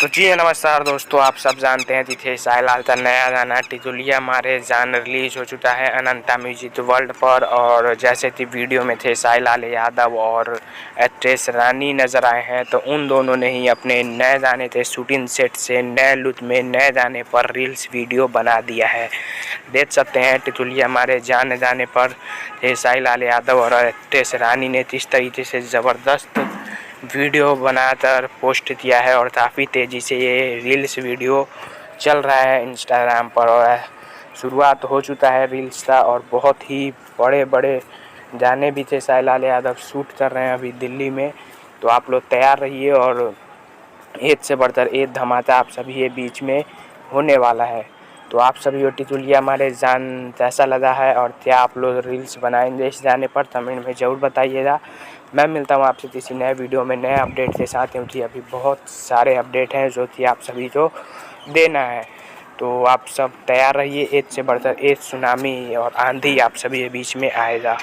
तो जी नमस्कार दोस्तों, आप सब जानते हैं तिथे साहिलाल का नया गाना टिटुलिया मारे जान रिलीज हो चुका है अनंता म्यूजिक वर्ल्ड पर। और जैसे कि वीडियो में थे साहिलाल यादव और एक्ट्रेस रानी नज़र आए हैं, तो उन दोनों ने ही अपने नए गाने थे शूटिंग सेट से नए लुक में नए गाने पर रील्स वीडियो बना दिया है। देख सकते हैं टिटुलिया मारे जान जाने पर थे साहिलाल यादव और एक्ट्रेस रानी ने किस तरीके से ज़बरदस्त वीडियो बनाकर पोस्ट किया है और काफ़ी तेज़ी से ये रील्स वीडियो चल रहा है इंस्टाग्राम पर। और शुरुआत हो चुका है रील्स का और बहुत ही बड़े बड़े गाने भी थे साहिलाल यादव शूट कर रहे हैं अभी दिल्ली में। तो आप लोग तैयार रहिए और एक से बढ़कर एक धमाका आप सभी के बीच में होने वाला है। तो आप सभी को टिटुलिया मारे जान कैसा लगा है और क्या आप लोग रील्स बनाएंगे इस गाने पर, कमेंट में ज़रूर बताइएगा। मैं मिलता हूँ आपसे किसी नए वीडियो में नए अपडेट के साथ, क्योंकि अभी बहुत सारे अपडेट हैं जो कि आप सभी को देना है। तो आप सब तैयार रहिए, एक से बढ़कर एक सुनामी और आंधी आप सभी के बीच में आएगा।